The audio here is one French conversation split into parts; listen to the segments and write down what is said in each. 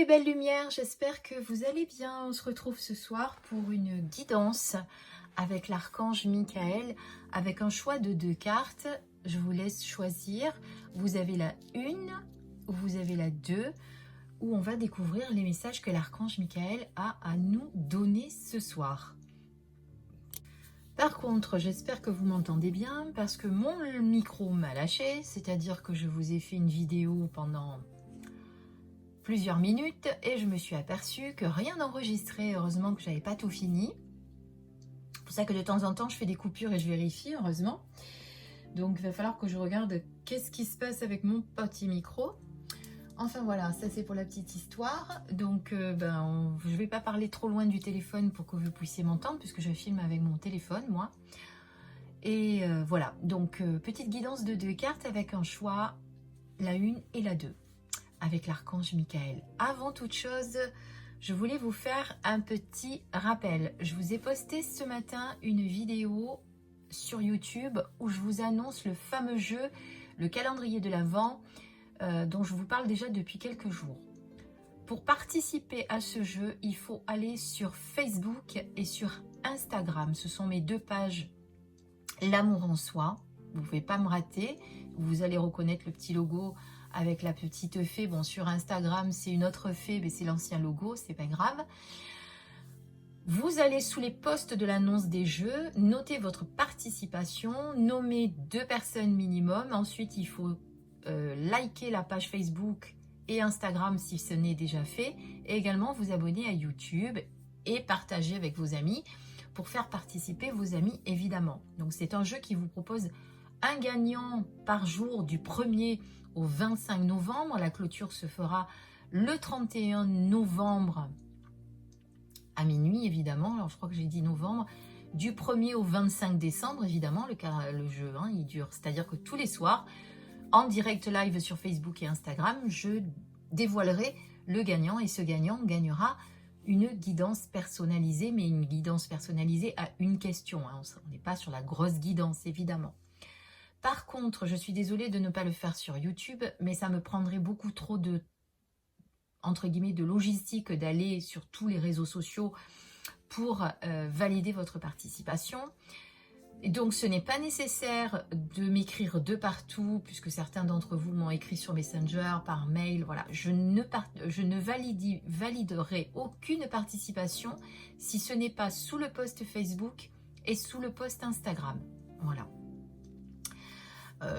les belles lumières, j'espère que vous allez bien. On se retrouve ce soir pour une guidance avec l'archange Michael, avec un choix de 2 cartes. Je vous laisse choisir. Vous avez la 1 ou vous avez la 2, où on va découvrir les messages que l'archange Michael a à nous donner ce soir. Par contre, j'espère que vous m'entendez bien parce que mon micro m'a lâché, c'est-à-dire que je vous ai fait une vidéo pendant plusieurs minutes et je me suis aperçue que rien n'enregistrait. Heureusement que j'avais pas tout fini. C'est pour ça que de temps en temps je fais des coupures et je vérifie, heureusement. Donc il va falloir que je regarde qu'est-ce qui se passe avec mon petit micro. Enfin voilà, ça c'est pour la petite histoire. Donc je vais pas parler trop loin du téléphone pour que vous puissiez m'entendre puisque je filme avec mon téléphone moi. Et voilà, donc petite guidance de 2 cartes avec un choix, la 1 et la 2. Avec l'archange Michael. Avant toute chose, je voulais vous faire un petit rappel. Je vous ai posté ce matin une vidéo sur YouTube où je vous annonce le fameux jeu, le calendrier de l'Avent, dont je vous parle déjà depuis quelques jours. Pour participer à ce jeu, il faut aller sur Facebook et sur Instagram. Ce sont mes 2 pages L'amour en soi. Vous ne pouvez pas me rater. Vous allez reconnaître le petit logo avec la petite fée. Bon, sur Instagram, c'est une autre fée, mais c'est l'ancien logo, c'est pas grave. Vous allez sous les posts de l'annonce des jeux, notez votre participation, nommer 2 personnes minimum. Ensuite, il faut liker la page Facebook et Instagram si ce n'est déjà fait. Et également vous abonner à YouTube et partager avec vos amis pour faire participer vos amis, évidemment. Donc, c'est un jeu qui vous propose un gagnant par jour du 1er au 25 novembre. La clôture se fera le 31 novembre à minuit, évidemment. Alors, je crois que j'ai dit novembre. Du 1er au 25 décembre, évidemment, le jeu, il dure. C'est-à-dire que tous les soirs, en direct live sur Facebook et Instagram, je dévoilerai le gagnant. Et ce gagnant gagnera une guidance personnalisée, mais une guidance personnalisée à une question. On n'est pas sur la grosse guidance, évidemment. Par contre, je suis désolée de ne pas le faire sur YouTube, mais ça me prendrait beaucoup trop de, entre guillemets, de logistique d'aller sur tous les réseaux sociaux pour valider votre participation. Et donc, ce n'est pas nécessaire de m'écrire de partout, puisque certains d'entre vous m'ont écrit sur Messenger, par mail. Voilà, je ne validerai aucune participation si ce n'est pas sous le post Facebook et sous le post Instagram. Voilà.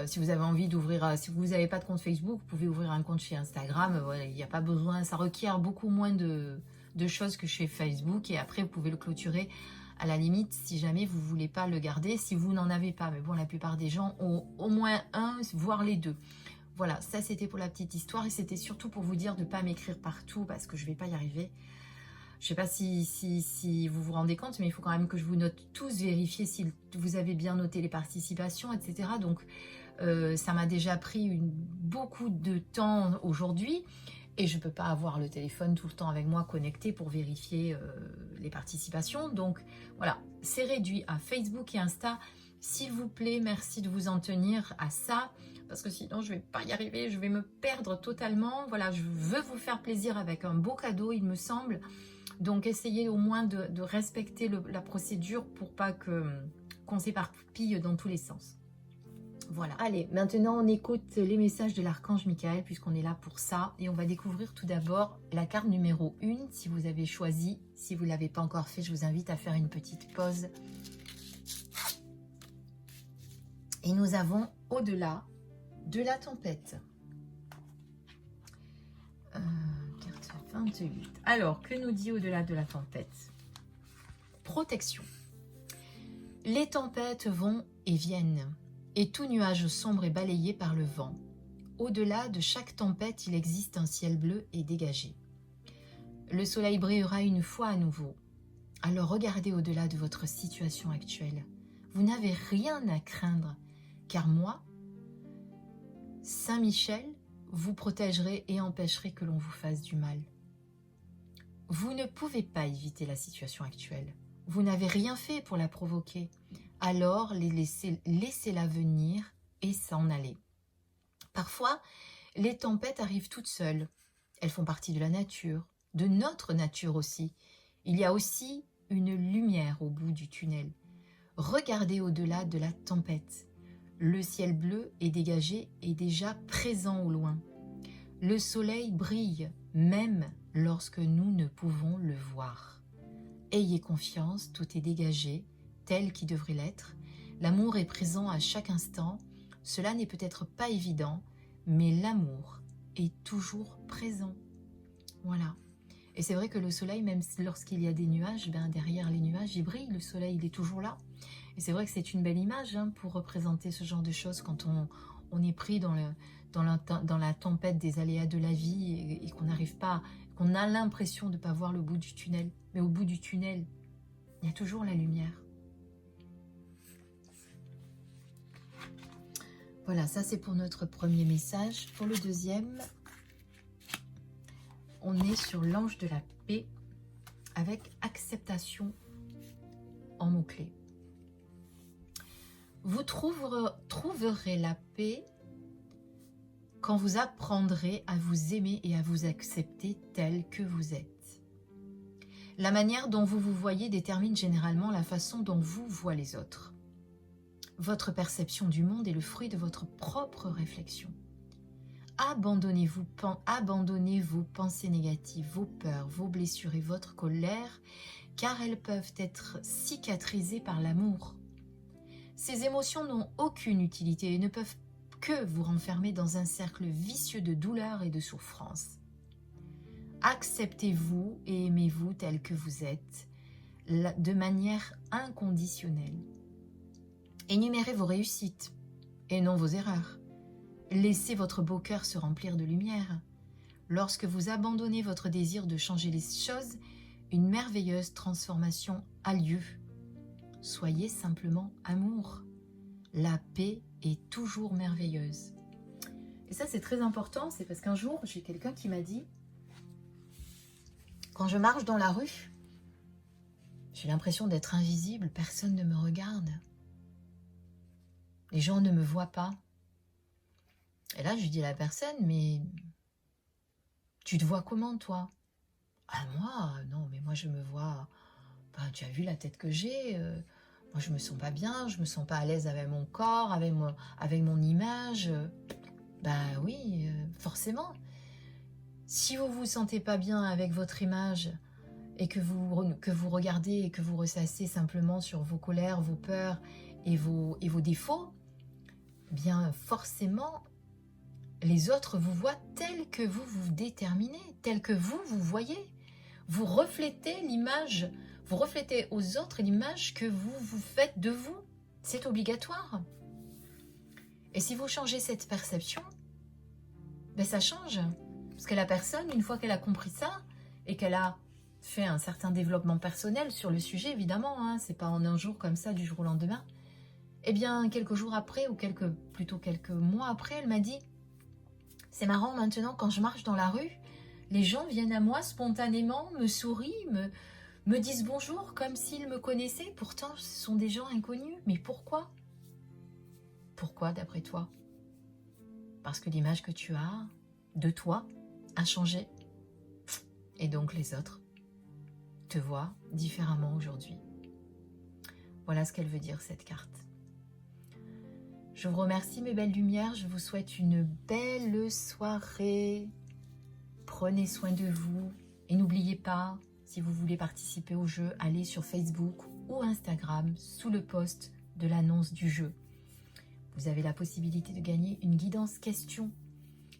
Si vous avez envie d'ouvrir, si vous n'avez pas de compte Facebook, vous pouvez ouvrir un compte chez Instagram. Voilà, il n'y a pas besoin, ça requiert beaucoup moins de choses que chez Facebook. Et après, vous pouvez le clôturer à la limite si jamais vous ne voulez pas le garder, si vous n'en avez pas. Mais bon, la plupart des gens ont au moins un, voire les 2. Voilà, ça c'était pour la petite histoire. Et c'était surtout pour vous dire de ne pas m'écrire partout parce que je ne vais pas y arriver. Je ne sais pas si vous vous rendez compte, mais il faut quand même que je vous note tous, vérifier si vous avez bien noté les participations, etc. Donc, ça m'a déjà pris beaucoup de temps aujourd'hui et je ne peux pas avoir le téléphone tout le temps avec moi connecté pour vérifier les participations. Donc, voilà, c'est réduit à Facebook et Insta. S'il vous plaît, merci de vous en tenir à ça parce que sinon, je ne vais pas y arriver, je vais me perdre totalement. Voilà, je veux vous faire plaisir avec un beau cadeau, il me semble. Donc, essayez au moins de respecter la procédure pour pas qu'on s'éparpille dans tous les sens. Voilà. Allez, maintenant, on écoute les messages de l'archange Michael puisqu'on est là pour ça. Et on va découvrir tout d'abord la carte numéro 1 si vous avez choisi. Si vous ne l'avez pas encore fait, je vous invite à faire une petite pause. Et nous avons au-delà de la tempête. Carte 28. Alors, que nous dit au-delà de la tempête? Protection. Les tempêtes vont et viennent, et tout nuage sombre est balayé par le vent. Au-delà de chaque tempête, il existe un ciel bleu et dégagé. Le soleil brillera une fois à nouveau. Alors regardez au-delà de votre situation actuelle. Vous n'avez rien à craindre, car moi, Saint Michel, vous protégerai et empêcherai que l'on vous fasse du mal. Vous ne pouvez pas éviter la situation actuelle. Vous n'avez rien fait pour la provoquer. Alors laissez-la venir et s'en aller. Parfois, les tempêtes arrivent toutes seules. Elles font partie de la nature, de notre nature aussi. Il y a aussi une lumière au bout du tunnel. Regardez au-delà de la tempête. Le ciel bleu est dégagé et déjà présent au loin. Le soleil brille, même lorsque nous ne pouvons le voir. Ayez confiance, tout est dégagé, tel qu'il devrait l'être. L'amour est présent à chaque instant. Cela n'est peut-être pas évident, mais l'amour est toujours présent. Voilà. Et c'est vrai que le soleil, même lorsqu'il y a des nuages, ben derrière les nuages, il brille, le soleil, il est toujours là. Et c'est vrai que c'est une belle image pour représenter ce genre de choses quand on est pris dans la tempête des aléas de la vie et qu'on n'arrive pas, qu'on a l'impression de ne pas voir le bout du tunnel. Mais au bout du tunnel, il y a toujours la lumière. Voilà, ça c'est pour notre premier message. Pour le deuxième, on est sur l'ange de la paix avec acceptation en mots-clés. Vous trouverez la paix quand vous apprendrez à vous aimer et à vous accepter tel que vous êtes. La manière dont vous vous voyez détermine généralement la façon dont vous voyez les autres. Votre perception du monde est le fruit de votre propre réflexion. Abandonnez vos pensées négatives, vos peurs, vos blessures et votre colère, car elles peuvent être cicatrisées par l'amour. Ces émotions n'ont aucune utilité et ne peuvent que vous renfermer dans un cercle vicieux de douleur et de souffrance. Acceptez-vous et aimez-vous tel que vous êtes, de manière inconditionnelle. Énumérez vos réussites et non vos erreurs. Laissez votre beau cœur se remplir de lumière. Lorsque vous abandonnez votre désir de changer les choses, une merveilleuse transformation a lieu. Soyez simplement amour. La paix est toujours merveilleuse. Et ça, c'est très important, c'est parce qu'un jour, j'ai quelqu'un qui m'a dit « Quand je marche dans la rue, j'ai l'impression d'être invisible, personne ne me regarde. Les gens ne me voient pas. » Et là, je dis à la personne, mais tu te vois comment, toi? Ah, moi, non, mais moi, je me vois... Ben, tu as vu la tête que j'ai moi, je me sens pas bien, je me sens pas à l'aise avec mon corps, avec mon image. Ben oui, forcément. Si vous vous sentez pas bien avec votre image et que vous regardez et que vous ressassez simplement sur vos colères, vos peurs et vos défauts, bien forcément, les autres vous voient tel que vous vous déterminez, tel que vous voyez. Vous reflétez l'image, vous reflétez aux autres l'image que vous faites de vous. C'est obligatoire. Et si vous changez cette perception, ben ça change. Parce que la personne, une fois qu'elle a compris ça, et qu'elle a fait un certain développement personnel sur le sujet, évidemment, c'est pas en un jour comme ça, du jour au lendemain, eh bien, quelques jours après, ou plutôt quelques mois après, elle m'a dit « C'est marrant, maintenant, quand je marche dans la rue, les gens viennent à moi spontanément, me sourient, me disent bonjour comme s'ils me connaissaient. Pourtant, ce sont des gens inconnus. Mais pourquoi? Pourquoi, d'après toi? Parce que l'image que tu as de toi a changé. Et donc, les autres te voient différemment aujourd'hui. » Voilà ce qu'elle veut dire, cette carte. Je vous remercie, mes belles lumières. Je vous souhaite une belle soirée. Prenez soin de vous et n'oubliez pas, si vous voulez participer au jeu, allez sur Facebook ou Instagram sous le post de l'annonce du jeu. Vous avez la possibilité de gagner une guidance question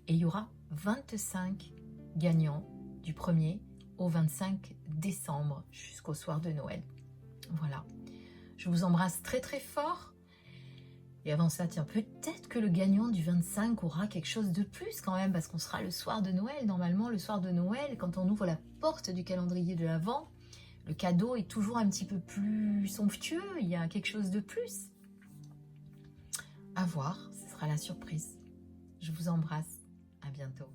et il y aura 25 gagnants du 1er au 25 décembre jusqu'au soir de Noël. Voilà, je vous embrasse très très fort. Et avant ça, tiens, peut-être que le gagnant du 25 aura quelque chose de plus quand même, parce qu'on sera le soir de Noël. Normalement, le soir de Noël, quand on ouvre la porte du calendrier de l'Avent, le cadeau est toujours un petit peu plus somptueux, il y a quelque chose de plus. À voir, ce sera la surprise. Je vous embrasse, à bientôt.